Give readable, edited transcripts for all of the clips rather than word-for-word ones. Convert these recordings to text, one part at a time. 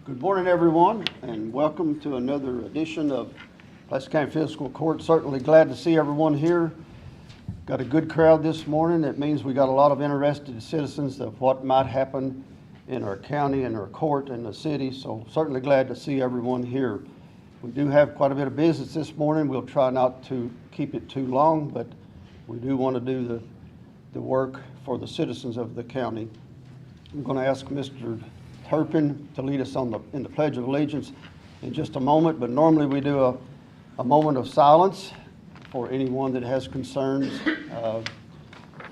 Good morning, everyone, and welcome to another edition of Pulaski County Fiscal Court. Certainly glad to see everyone here. Got a good crowd this morning. It means we got a lot of interested citizens of what might happen in our county and our court and the city, so certainly glad to see everyone here. We do have quite a bit of business this morning. We'll try not to keep it too long, but we do want to do the work for the citizens of the county. I'm going to ask Mr. Turpin to lead us in the Pledge of Allegiance in just a moment, but normally we do a moment of silence for anyone that has concerns,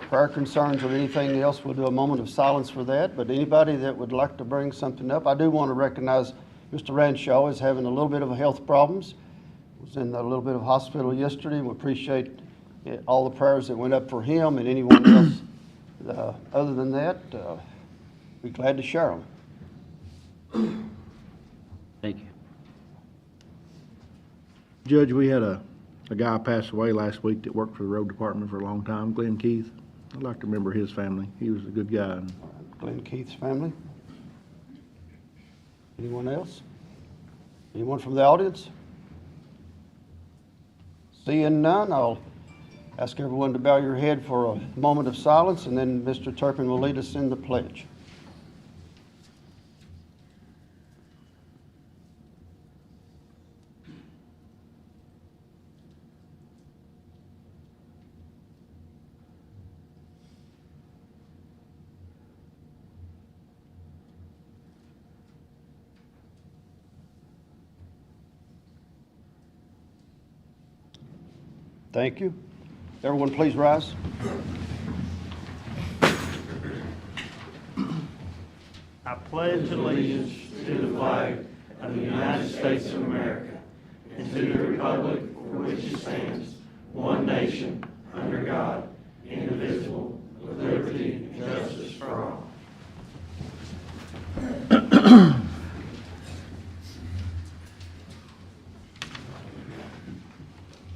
prayer concerns or anything else. We'll do a moment of silence for that, but anybody that would like to bring something up, I do want to recognize Mr. Ranshaw is having a little bit of health problems. Was in a little bit of hospital yesterday. We appreciate all the prayers that went up for him and anyone else. Other than that, be glad to share them. Thank you. Judge, we had a guy pass away last week that worked for the road department for a long time, Glenn Keith. I'd like to remember his family. He was a good guy. Glenn Keith's family. Anyone else? Anyone from the audience? Seeing none, I'll ask everyone to bow your head for a moment of silence, and then Mr. Turpin will lead us in the pledge. Thank you. Everyone please rise. I pledge allegiance to the flag of the United States of America and to the republic for which it stands, one nation, under God, indivisible, with liberty and justice for all.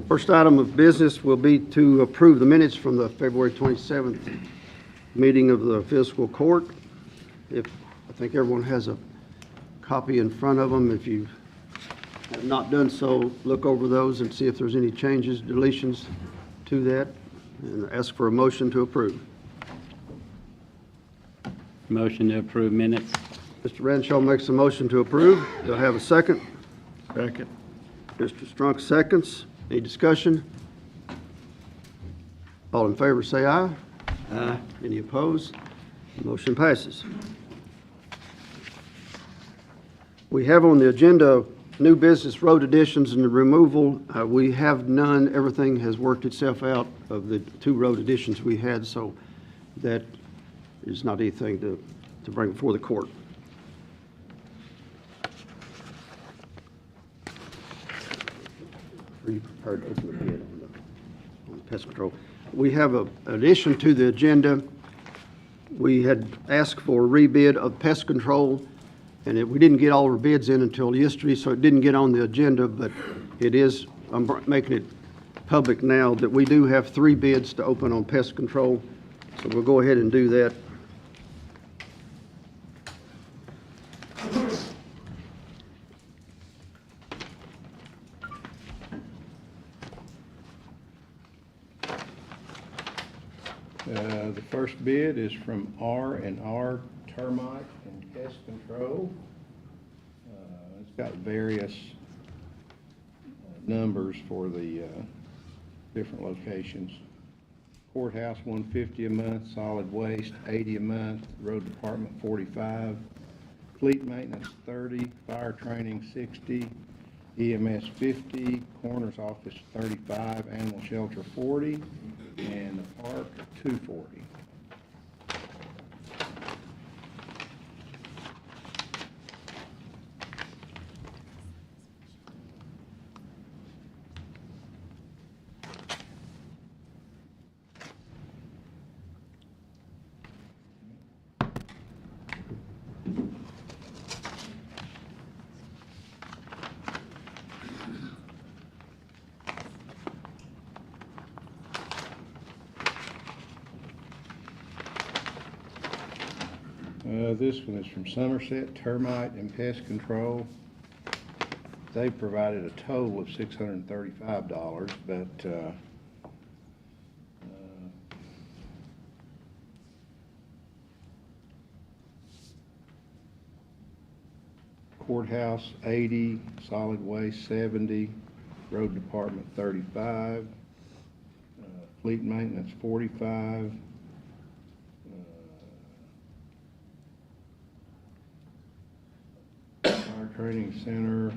First item of business will be to approve the minutes from the February 27th meeting of the Fiscal Court. I think everyone has a copy in front of them. If you have not done so, look over those and see if there's any changes, deletions to that, and ask for a motion to approve. Motion to approve minutes. Mr. Ranshaw makes a motion to approve. Do I have a second? Second. Mr. Strunk seconds. Any discussion? All in favor say aye. Aye. Any opposed? Motion passes. We have on the agenda new business road additions and the removal. We have none. Everything has worked itself out of the two road additions we had, so that is not anything to bring before the court. Prepared to open the bid on the pest control. We have an addition to the agenda. We had asked for a rebid of pest control, and we didn't get all our bids in until yesterday, so it didn't get on the agenda, but it is, I'm making it public now that we do have 3 bids to open on pest control, so we'll go ahead and do that. The first bid is from R&R Termite and Pest Control. It's got various numbers for the different locations. Courthouse $150 a month, solid waste $80 a month, road department $45, fleet maintenance $30, fire training $60, EMS $50, coroner's office $35, animal shelter $40, and the park $240. This one is from Somerset, Termite and Pest Control. They provided a total of $635, but courthouse 80, solid waste 70, road department 35, fleet maintenance 45, fire training center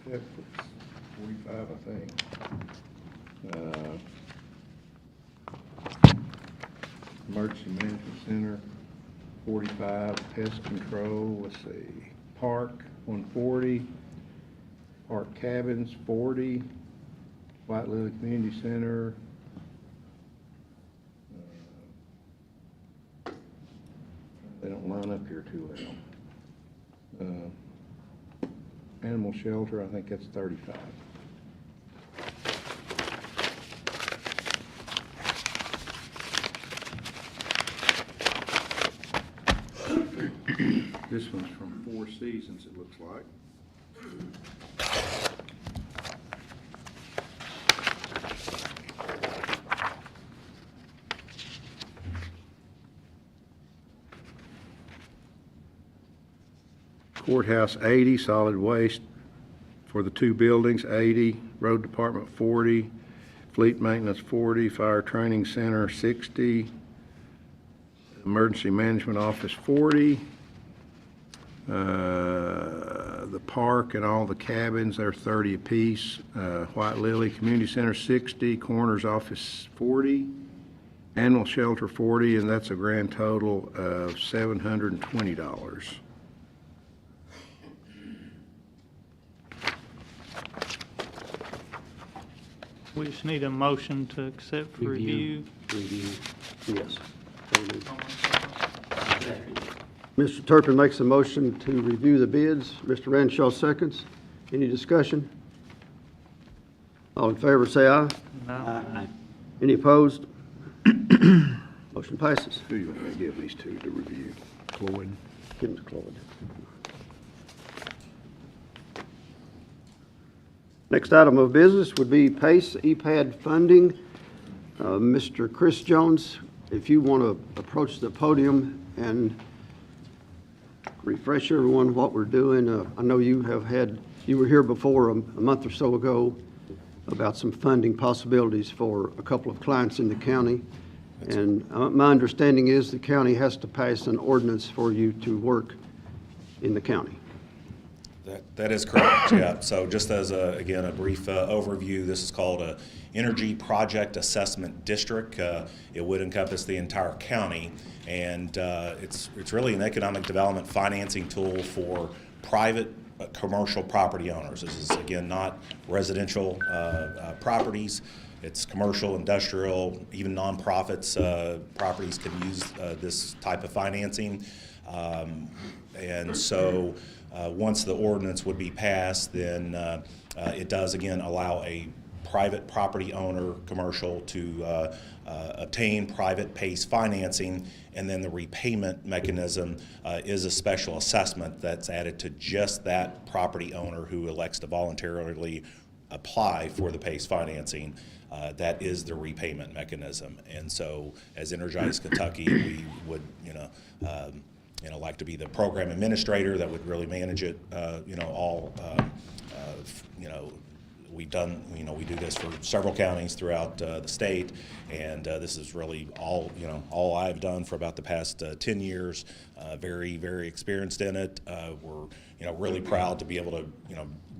45, I think. Emergency management center 45, pest control, let's see, park 140, park cabins 40, White Lily Community Center, they don't line up here too well. Animal shelter, I think that's 35. This one's from Four Seasons, it looks like. Courthouse 80, solid waste for the two buildings 80, road department 40, fleet maintenance 40, fire training center 60, emergency management office 40, the park and all the cabins, they're 30 apiece, White Lily Community Center 60, coroner's office 40, animal shelter 40, and that's a grand total of $720. We just need a motion to accept for review. Yes. Mr. Turpin makes a motion to review the bids. Mr. Renshaw seconds. Any discussion? All in favor, say aye. No. Any opposed? Motion passes. Who you want to give these two to review? Cloyd? Give them to Claude. Next item of business would be Pest EPAD funding. Mr. Chris Jones, if you want to approach the podium and refresh everyone what we're doing. I know you were here before a month or so ago about some funding possibilities for a couple of clients in the county. And my understanding is the county has to pass an ordinance for you to work in the county. That is correct, yeah. So just as, again, a brief overview, this is called a Energy Project Assessment District. It would encompass the entire county, and it's really an economic development financing tool for private commercial property owners. This is, again, not residential properties. It's commercial, industrial, even nonprofits properties can use this type of financing. And so once the ordinance would be passed, then it does again allow a private property owner, commercial, to obtain private PACE financing, and then the repayment mechanism is a special assessment that's added to just that property owner who elects to voluntarily apply for the PACE financing. That is the repayment mechanism. And so as Energize Kentucky, we would, like to be the program administrator that would really manage it, we've done, we do this for several counties throughout the state, and this is really all I've done for about the past 10 years. Very, very experienced in it. We're, really proud to be able to,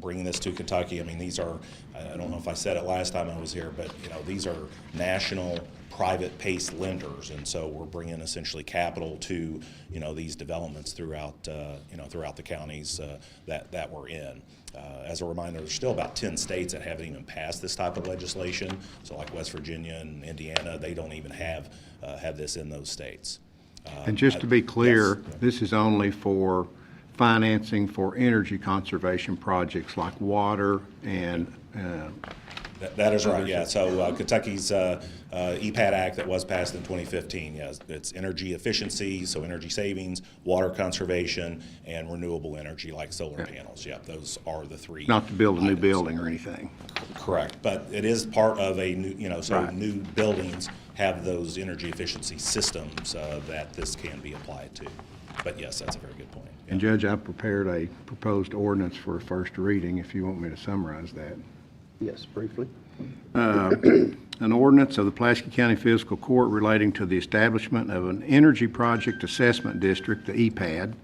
bring this to Kentucky. I mean, these are, I don't know if I said it last time I was here, but, these are national private PACE lenders, and so we're bringing essentially capital to, these developments throughout, throughout the counties that we're in. As a reminder, there's still about 10 states that haven't even passed this type of legislation. So like West Virginia and Indiana, they don't even have this in those states. And just to be clear, yes. This is only for financing for energy conservation projects like water and That is right, yeah. So Kentucky's EPAD Act that was passed in 2015, yes, it's energy efficiency, so energy savings, water conservation, and renewable energy like solar panels. Yeah, those are the three. Not to build a new items. building or anything. Correct, but it is part of a new, so Right. new buildings have those energy efficiency systems that this can be applied to. But yes, that's a very good point. And Judge, I prepared a proposed ordinance for first reading, if you want me to summarize that. Yes, briefly. An ordinance of the Pulaski County Fiscal Court relating to the establishment of an Energy Project Assessment District, the EPAD,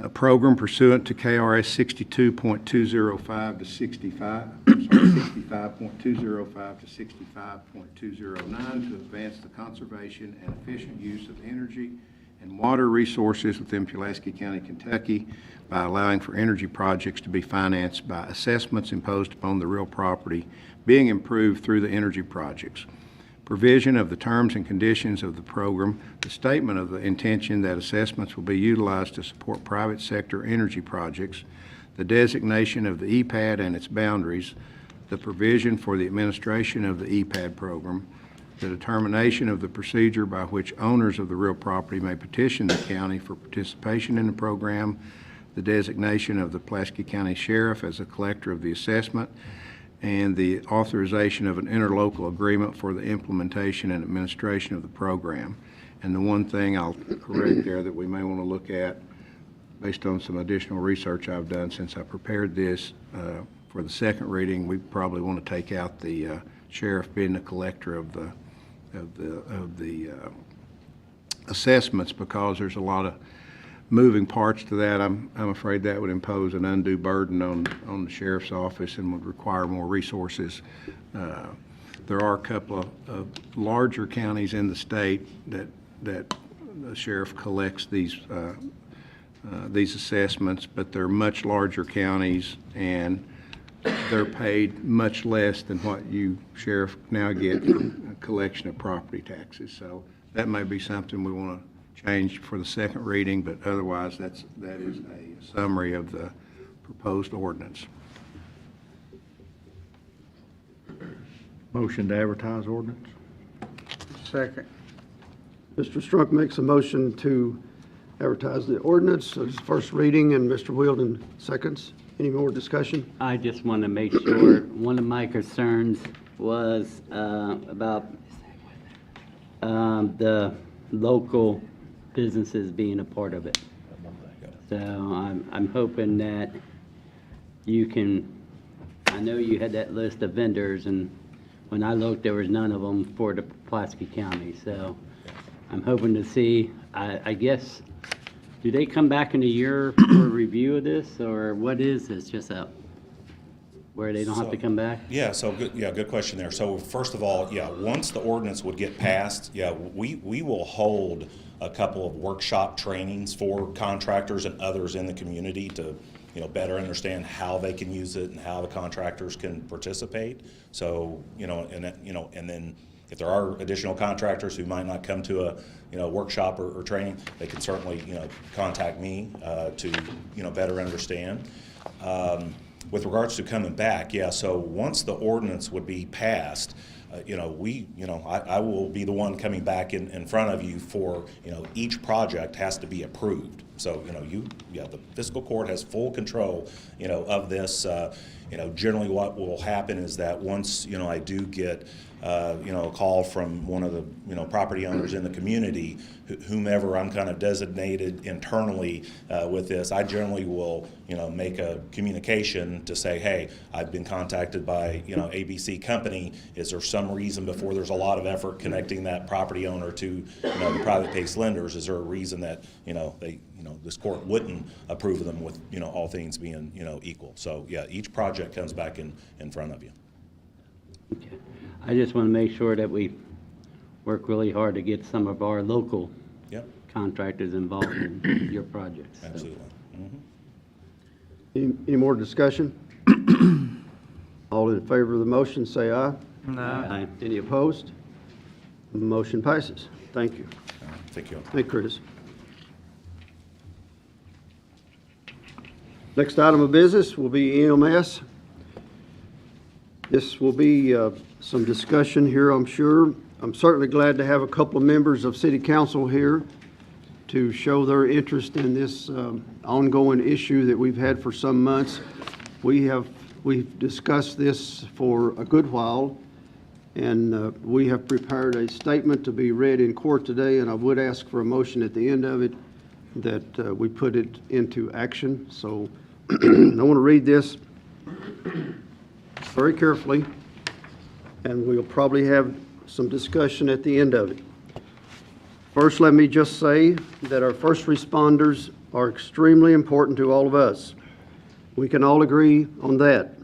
a program pursuant to KRS 62.205 to 65.205 to 65.209 to advance the conservation and efficient use of energy and water resources within Pulaski County, Kentucky by allowing for energy projects to be financed by assessments imposed upon the real property being improved through the energy projects. Provision of the terms and conditions of the program, the statement of the intention that assessments will be utilized to support private sector energy projects, the designation of the EPAD and its boundaries, the provision for the administration of the EPAD program, the determination of the procedure by which owners of the real property may petition the county for participation in the program, the designation of the Pulaski County Sheriff as a collector of the assessment, and the authorization of an interlocal agreement for the implementation and administration of the program. And the one thing I'll correct there that we may want to look at, based on some additional research I've done since I prepared this, for the second reading, we probably want to take out the sheriff being the collector of the assessments, because there's a lot of moving parts to that. I'm afraid that would impose an undue burden on the sheriff's office and would require more resources. There are a couple of larger counties in the state that the sheriff collects these assessments, but they're much larger counties and they're paid much less than what you, sheriff, now get from a collection of property taxes. So that may be something we want to change for the second reading, but otherwise that is a summary of the proposed ordinance. Motion to advertise ordinance? Second. Mr. Strunk makes a motion to advertise the ordinance as first reading, and Mr. Wheeldon seconds. Any more discussion? I just want to make sure, one of my concerns was about the local businesses being a part of it. So I'm hoping that you can, I know you had that list of vendors, and when I looked, there was none of them for the Pulaski County. So I'm hoping to see, I guess, do they come back in a year for a review of this, or what is this, just where they don't have to come back? Yeah, so good question there. So first of all, once the ordinance would get passed, we will hold a couple of workshop trainings for contractors and others in the community to, better understand how they can use it and how the contractors can participate. So, and then if there are additional contractors who might not come to a, workshop or training, they can certainly, contact me to, better understand. With regards to coming back, so once the ordinance would be passed, I will be the one coming back in front of you for, each project has to be approved. So, the fiscal court has full control, of this. Generally what will happen is that once, I do get, a call from one of the, property owners in the community, whomever I'm kind of designated internally with this, I generally will, make a communication to say, hey, I've been contacted by, ABC company. Is there some reason, before there's a lot of effort connecting that property owner to, the private-based lenders, is there a reason that, they, this court wouldn't approve of them with, all things being, equal? So, each project comes back in front of you. Okay. I just want to make sure that we work really hard to get some of our local Yep, contractors involved in your projects. So. absolutely. Any more discussion? All in favor of the motion, say aye. Aye. Any opposed? Motion passes. Thank you. All right, thank you. Thank you, Chris. Next item of business will be EMS. This will be some discussion here, I'm sure. I'm certainly glad to have a couple of members of City Council here to show their interest in this ongoing issue that we've had for some months. We've discussed this for a good while, and we have prepared a statement to be read in court today, and I would ask for a motion at the end of it that we put it into action. So I want to read this very carefully, and we'll probably have some discussion at the end of it. First, let me just say that our first responders are extremely important to all of us. We can all agree on that.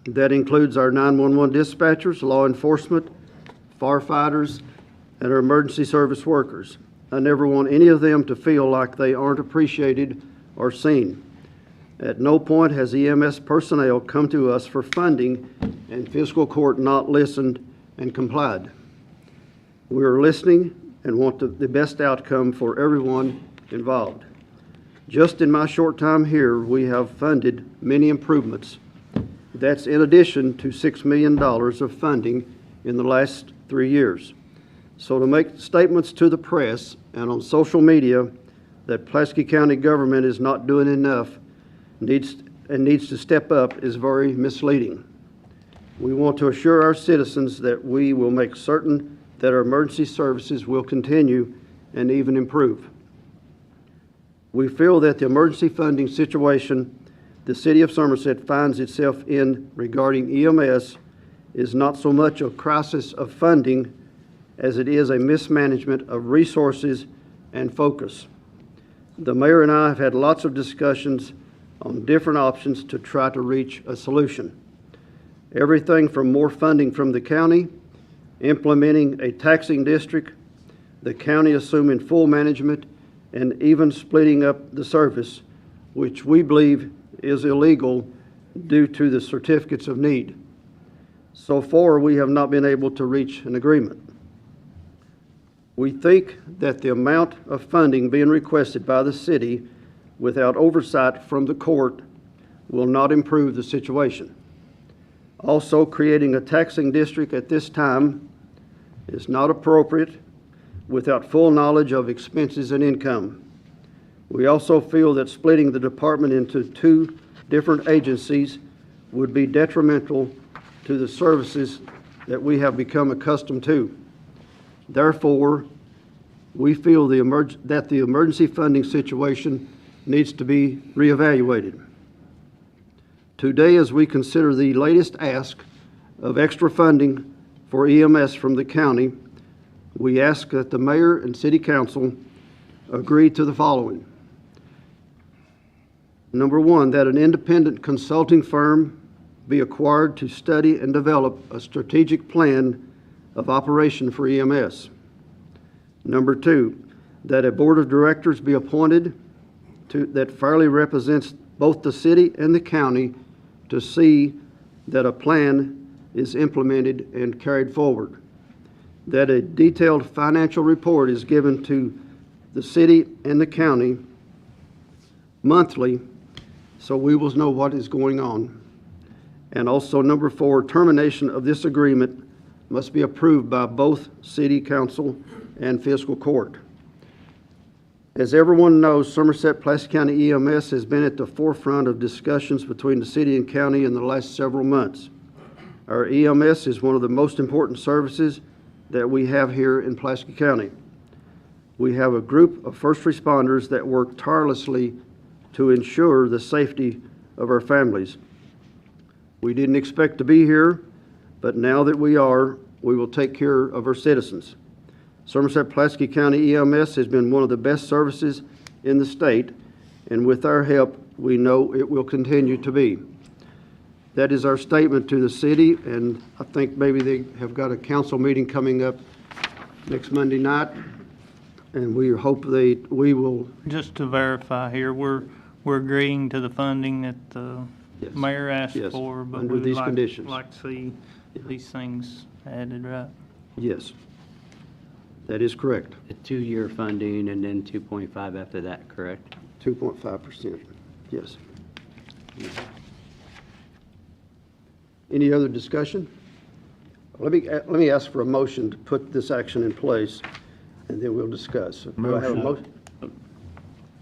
That includes our 911 dispatchers, law enforcement, firefighters, and our emergency service workers. I never want any of them to feel like they aren't appreciated or seen. At no point has EMS personnel come to us for funding and fiscal court not listened and complied. We are listening and want the best outcome for everyone involved. Just in my short time here, we have funded many improvements. That's in addition to $6 million of funding in the last 3 years. So to make statements to the press and on social media that Pulaski County government is not doing enough needs to step up is very misleading. We want to assure our citizens that we will make certain that our emergency services will continue and even improve. We feel that the emergency funding situation the City of Somerset finds itself in regarding EMS is not so much a crisis of funding as it is a mismanagement of resources and focus. The mayor and I have had lots of discussions on different options to try to reach a solution. Everything from more funding from the county, implementing a taxing district, the county assuming full management, and even splitting up the service, which we believe is illegal due to the certificates of need. So far, we have not been able to reach an agreement. We think that the amount of funding being requested by the city without oversight from the court will not improve the situation. Also, creating a taxing district at this time is not appropriate without full knowledge of expenses and income. We also feel that splitting the department into 2 different agencies would be detrimental to the services that we have become accustomed to. Therefore, we feel that the emergency funding situation needs to be reevaluated. Today, as we consider the latest ask of extra funding for EMS from the county, we ask that the mayor and city council agree to the following. Number 1, that an independent consulting firm be acquired to study and develop a strategic plan of operation for EMS. Number 2, that a board of directors be appointed that fairly represents both the city and the county to see that a plan is implemented and carried forward. That a detailed financial report is given to the city and the county monthly so we will know what is going on. And also number 4, termination of this agreement must be approved by both city council and fiscal court. As everyone knows, Somerset Pulaski County EMS has been at the forefront of discussions between the city and county in the last several months. Our EMS is one of the most important services that we have here in Pulaski County. We have a group of first responders that work tirelessly to ensure the safety of our families. We didn't expect to be here, but now that we are, we will take care of our citizens. Somerset Pulaski County EMS has been one of the best services in the state, and with our help, we know it will continue to be. That is our statement to the city, and I think maybe they have got a council meeting coming up next Monday night, and we hope we will. Just to verify here, we're agreeing to the funding that the Yes. mayor asked Yes, for, but under we'd these conditions. like to see these things added, right? Yes, that is correct. A 2-year funding and then 2.5 after that, correct? 2.5%, yes. Any other discussion? Let me ask for a motion to put this action in place, and then we'll discuss. Do I have a motion? Do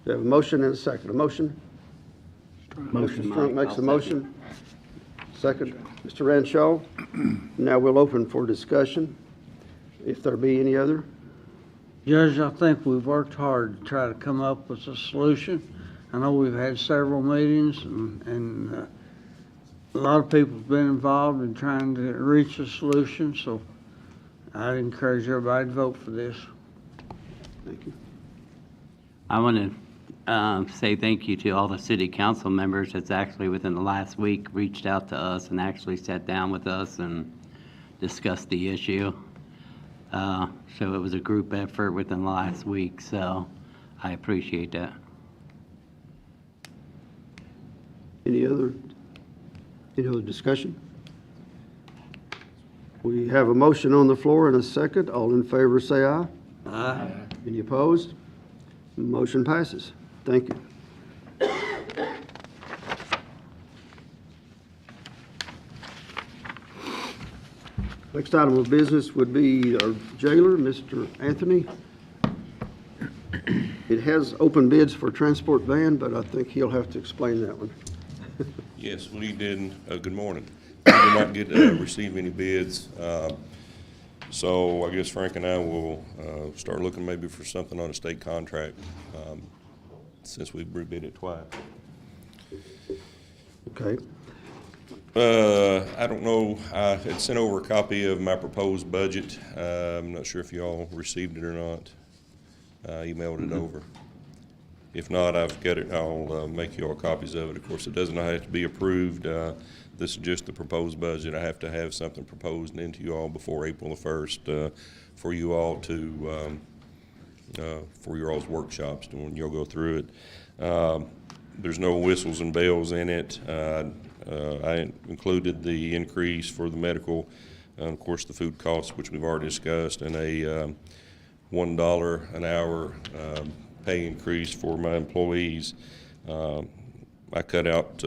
I have a motion and a second? A motion? Mr. Strunk makes a motion. Second, Mr. Ranshaw. Now we'll open for discussion, if there be any other. Judge, I think we've worked hard to try to come up with a solution. I know we've had several meetings and a lot of people have been involved in trying to reach a solution, so I'd encourage everybody to vote for this. Thank you. I want to say thank you to all the city council members that's actually within the last week reached out to us and actually sat down with us and discussed the issue. So it was a group effort within the last week, so I appreciate that. Any other discussion? We have a motion on the floor and a second. All in favor, say aye. Aye. Any opposed? Motion passes. Thank you. Next item of business would be our jailer, Mr. Anthony. It has open bids for transport van, but I think he'll have to explain that one. Yes, we did, good morning. We did not get, receive any bids. So I guess Frank and I will start looking maybe for something on a state contract, since we've rebid it twice. Okay. I don't know, I had sent over a copy of my proposed budget. I'm not sure if you all received it or not. I emailed it over. If not, I've got it, I'll make you all copies of it. Of course, it does not have to be approved. This is just the proposed budget. I have to have something proposed into you all before April the 1st for you all to, for your all's workshops when you'll go through it. There's no whistles and bells in it. I included the increase for the medical, of course, the food costs, which we've already discussed, and a $1 an hour pay increase for my employees. I cut out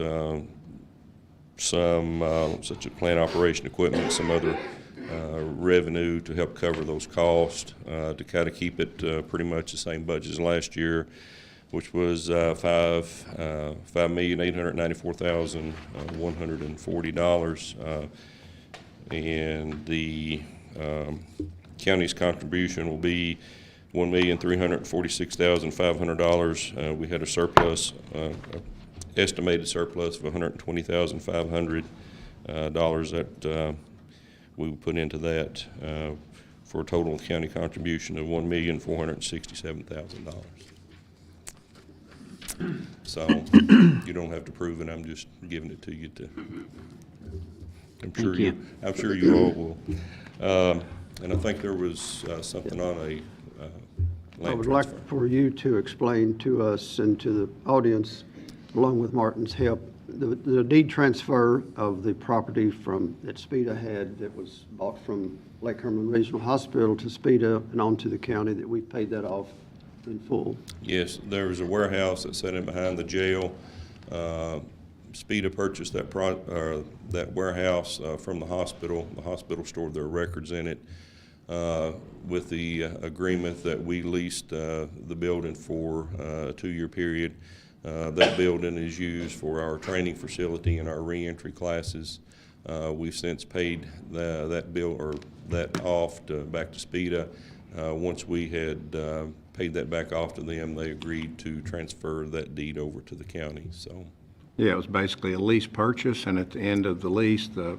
some, such as plant operation equipment, some other revenue to help cover those costs, to kind of keep it pretty much the same budget as last year, which was $5,894,140, and the county's contribution will be $1,346,500. We had a surplus, estimated surplus of $120,500 that we would put into that for a total county contribution of $1,467,000. So you don't have to prove it. I'm just giving it to you to. I'm sure you all will. And I think there was something on a I land would transfer. like for you to explain to us and to the audience, along with Martin's help, the deed transfer of the property that SPEDA had that was bought from Lake Herman Regional Hospital to SPEDA and on to the county, that we paid that off in full. Yes, there was a warehouse that sat in behind the jail. SPEDA purchased that warehouse from the hospital. The hospital stored their records in it with the agreement that we leased the building for a 2-year period. That building is used for our training facility and our reentry classes. We've since paid that bill or that off back to SPEDA. Once we had paid that back off to them, they agreed to transfer that deed over to the county. So, Yeah, it was basically a lease purchase, and at the end of the lease, the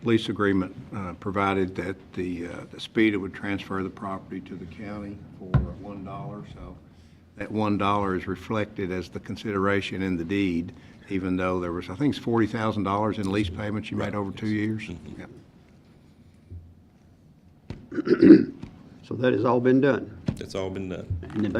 lease agreement provided that the SPEDA would transfer the property to the county for $1. So that $1 is reflected as the consideration in the deed, even though there was, I think it's $40,000 in lease payments you made over 2 years. Mm-hmm. Yep. So that has all been done. it's all been done. And the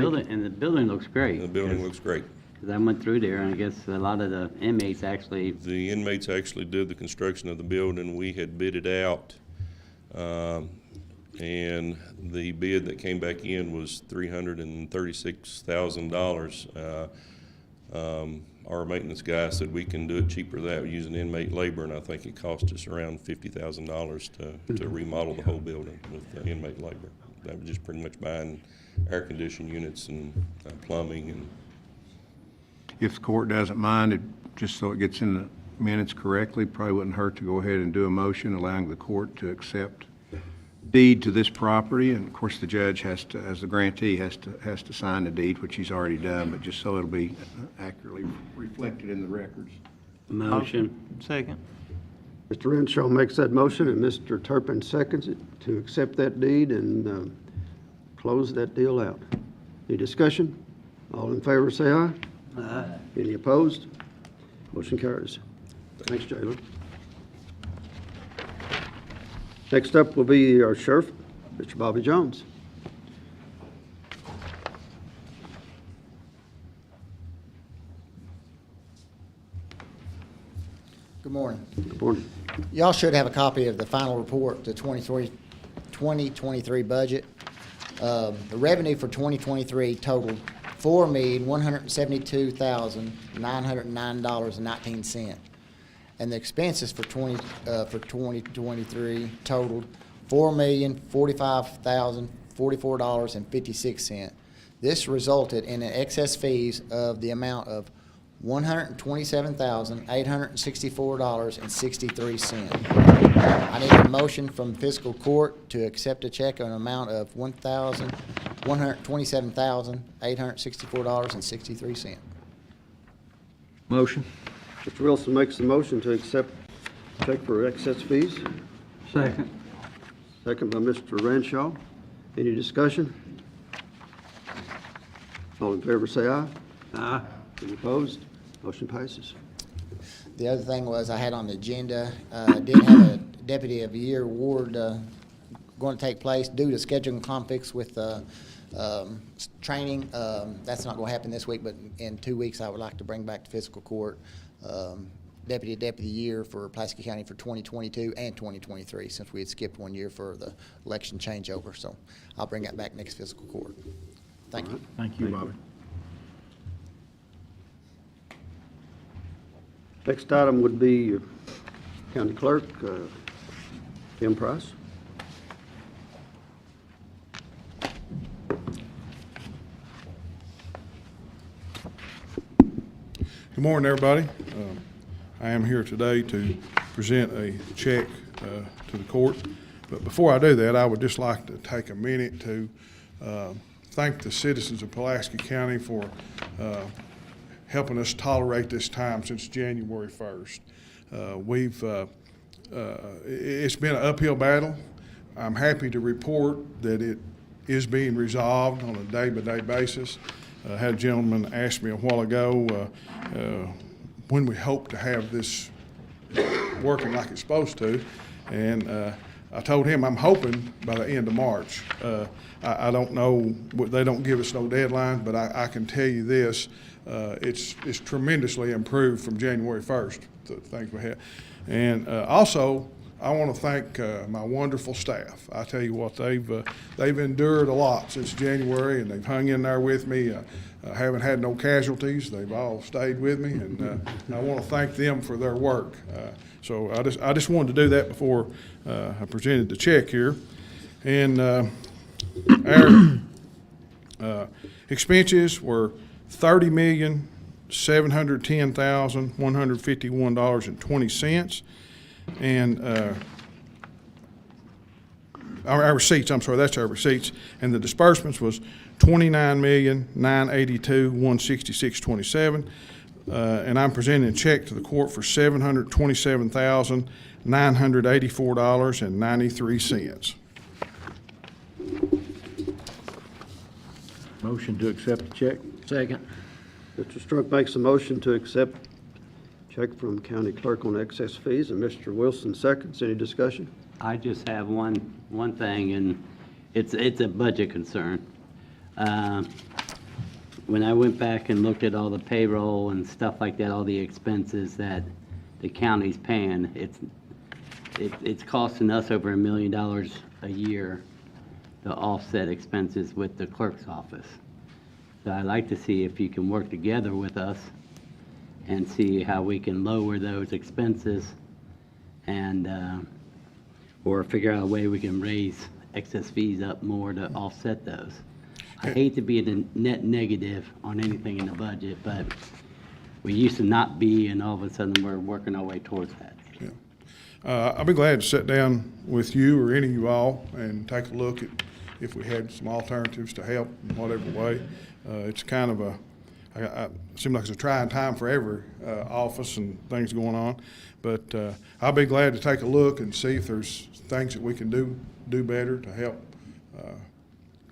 building looks great. The building looks great. Because I went through there, and I guess a lot of the inmates actually, The inmates actually did the construction of the building. We had bid it out, and the bid that came back in was $336,000. Our maintenance guy said we can do it cheaper than that using inmate labor, and I think it cost us around $50,000 to remodel the whole building with inmate labor. That was just pretty much buying air conditioning units and plumbing and. If the court doesn't mind, it, just so it gets in the minutes correctly, probably wouldn't hurt to go ahead and do a motion allowing the court to accept deed to this property. And of course, the judge has to, as the grantee, has to sign the deed, which he's already done, but just so it'll be accurately reflected in the records. Motion. Second. Mr. Renshaw makes that motion, and Mr. Turpin seconds it to accept that deed and close that deal out. Any discussion? All in favor, say aye. Aye. Any opposed? Motion carries. Thanks, Jalen. Next up will be our sheriff, Mr. Bobby Jones. Good morning. Good morning. Y'all should have a copy of the final report, the 2023 budget. The revenue for 2023 totaled $4,172,909.19. And the expenses for 2023 totaled $4,045,044.56. This resulted in an excess fees of the amount of $127,864.63. I need a motion from fiscal court to accept a check on an amount of $127,864.63. Motion. Mr. Wilson makes the motion to accept check for excess fees. Second. Second by Mr. Renshaw. Any discussion? All in favor, say aye. Aye. Any opposed? Motion passes. The other thing was I had on the agenda, did have a Deputy of the Year award going to take place due to scheduling conflicts with training. That's not going to happen this week, but in 2 weeks I would like to bring back to fiscal court Deputy of the Year for Pulaski County for 2022 and 2023, since we had skipped 1 year for the election changeover. So I'll bring that back next fiscal court. Thank you. Thank you, Bobby. Next item would be County Clerk, Tim Price. Good morning, everybody. I am here today to present a check to the court. But before I do that, I would just like to take a minute to thank the citizens of Pulaski County for helping us tolerate this time since January 1st. It's been an uphill battle. I'm happy to report that it is being resolved on a day-by-day basis. I had a gentleman ask me a while ago when we hope to have this working like it's supposed to, and I told him I'm hoping by the end of March. I don't know, they don't give us no deadline, but I can tell you this, it's tremendously improved from January 1st, the things we had. And also, I want to thank my wonderful staff. I tell you what, they've endured a lot since January, and they've hung in there with me. I haven't had no casualties. They've all stayed with me, and I want to thank them for their work. So I just wanted to do that before I presented the check here. And our expenses were $30,710,151.20. And our receipts, I'm sorry, that's our receipts. And the disbursements was $29,982,166.27. And I'm presenting a check to the court for $727,984.93. Motion to accept the check. Second. Mr. Strunk makes a motion to accept check from County Clerk on excess fees, and Mr. Wilson seconds. Any discussion? I just have one thing, and it's a budget concern. When I went back and looked at all the payroll and stuff like that, all the expenses that the county's paying, it's costing us over $1 million a year to offset expenses with the clerk's office. So I'd like to see if you can work together with us and see how we can lower those expenses and, or figure out a way we can raise excess fees up more to offset those. I hate to be a net negative on anything in the budget, but we used to not be, and all of a sudden we're working our way towards that. I'll be glad to sit down with you or any of you all and take a look at if we had some alternatives to help in whatever way. It's kind of it seems like it's a trying time for every office and things going on, but I'll be glad to take a look and see if there's things that we can do better to help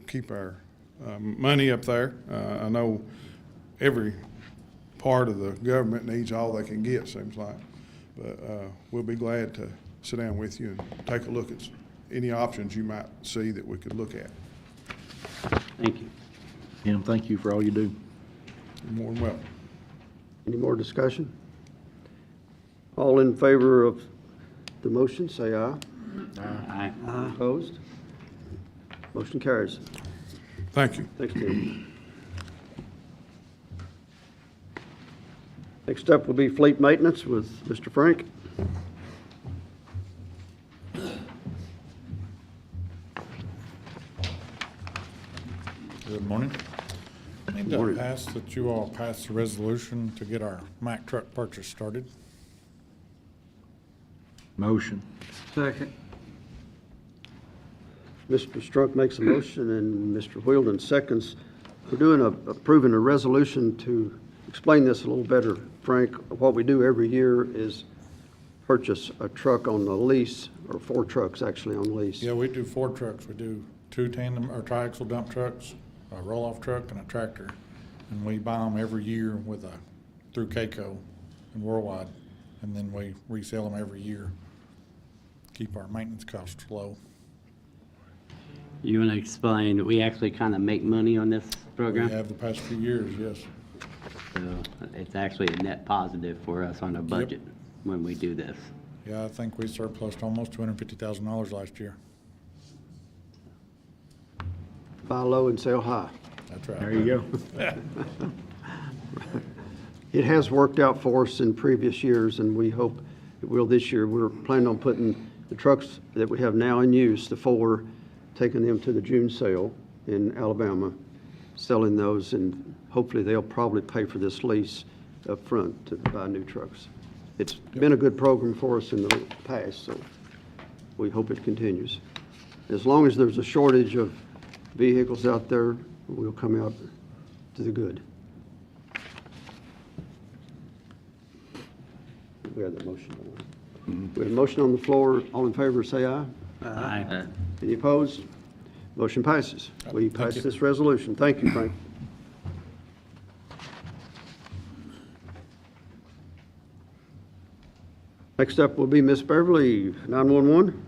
keep our money up there. I know every part of the government needs all they can get, seems like. But we'll be glad to sit down with you and take a look at any options you might see that we could look at. Thank you. Tim, thank you for all you do. You're more than welcome. Any more discussion? All in favor of the motion, say aye. Aye. Opposed? Motion carries. Thank you. Thanks, Tim. Next up will be fleet maintenance with Mr. Frank. Good morning. I need Morning. to ask that you all pass the resolution to get our Mack truck purchase started. Motion. Second. Mr. Strunk makes a motion and Mr. Wheeldon seconds. We're approving a resolution to explain this a little better. Frank, what we do every year is purchase a truck on the lease, or 4 trucks actually on lease. Yeah, we do 4 trucks. We do 2 tandem or triaxle dump trucks, a roll-off truck, and a tractor. And we buy them every year through KCO and Worldwide, and then we resell them every year. Keep our maintenance costs low. You want to explain, we actually kind of make money on this We program? have the past few years, yes. So it's actually a net positive for us on our budget when we do this. Yeah, I think we surplused almost $250,000 last year. Buy low and sell high. That's right. There you go. It has worked out for us in previous years, and we hope it will this year. We're planning on putting the trucks that we have now in use, the 4, taking them to the June sale in Alabama, selling those, and hopefully they'll probably pay for this lease up front to buy new trucks. It's been a good program for us in the past, so we hope it continues. As long as there's a shortage of vehicles out there, we'll come out to the good. We have the motion. We have a motion on the floor. All in favor, say aye. Aye. Any opposed? Motion passes. We pass you. this resolution. Thank you, Frank. Next up will be Miss Beverly, 911.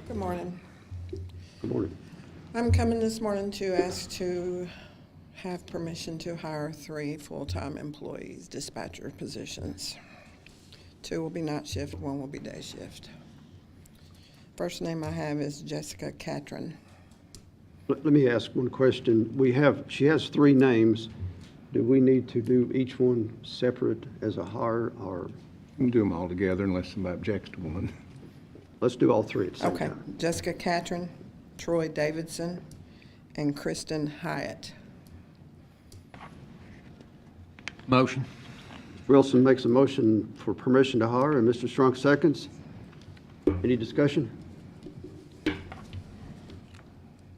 Good morning. Good morning. I'm coming this morning to ask to have permission to hire 3 full-time employees, dispatcher positions. 2 will be night shift, 1 will be day shift. First name I have is Jessica Catron. Let me ask one question. She has 3 names. Do we need to do each one separate as a hire, or We can do them all together unless somebody objects to one. let's do all 3 at the same Okay, time? Jessica Catron, Troy Davidson, and Kristen Hyatt. Motion. Wilson makes a motion for permission to hire, and Mr. Strunk seconds. Any discussion?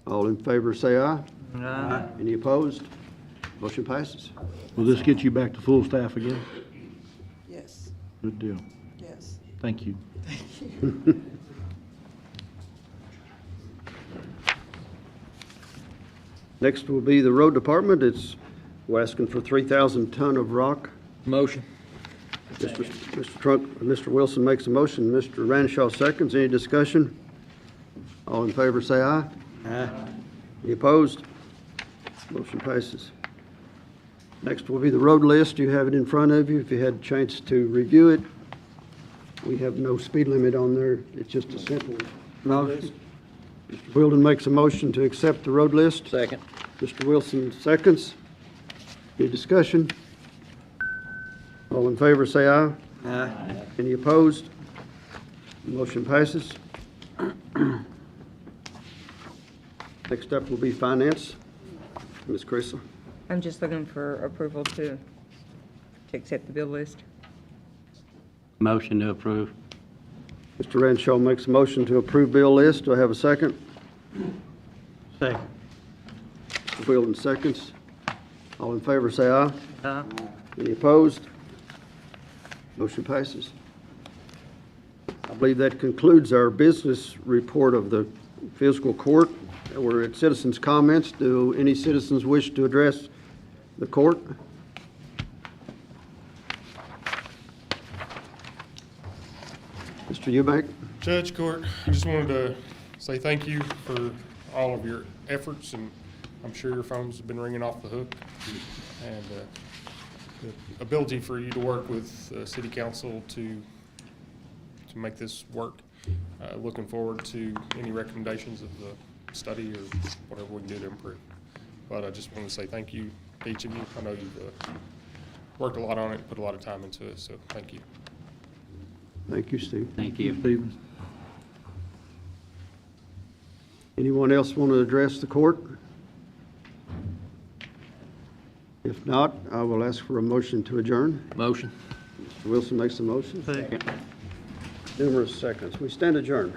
All in favor, say aye. Aye. Any opposed? Motion passes. Will this get you back to full staff again? Yes, Good deal. yes. Thank you. Next will be the road department. We're asking for 3,000 ton of rock. Motion. Mr. Wilson makes a motion, Mr. Ranshaw seconds. Any discussion? All in favor, say aye. Aye. Any opposed? Motion passes. Next will be the road list. You have it in front of you. If you had a chance to review it, we have no speed limit on there. It's just a simple Motion. Mr. Wheeldon makes a motion to accept the road list. Second. Mr. Wilson seconds. Any discussion? All in favor, say aye. Aye. Any opposed? Motion passes. Next up will be finance. Ms. Crystal. I'm just looking for approval to accept the bill list. Motion to approve. Mr. Renshaw makes a motion to approve bill list. Do I have a second? Second. Mr. Wheelan seconds. All in favor, say aye. Aye. Any opposed? Motion passes. I believe that concludes our business report of the fiscal court. We're at citizens' comments. Do any citizens wish to address the court? Mr. Eubank? Judge Court, I just wanted to say thank you for all of your efforts, and I'm sure your phones have been ringing off the hook. And the ability for you to work with City Council to make this work. Looking forward to any recommendations of the study or whatever we can do to improve. But I just want to say thank you to each of you. I know you've worked a lot on it, put a lot of time into it, so thank you. Thank you, Steve. Thank you. Stevens? Anyone else want to address the court? If not, I will ask for a motion to adjourn. Motion. Mr. Wilson makes the motion. Second. Numerous seconds. We stand adjourned.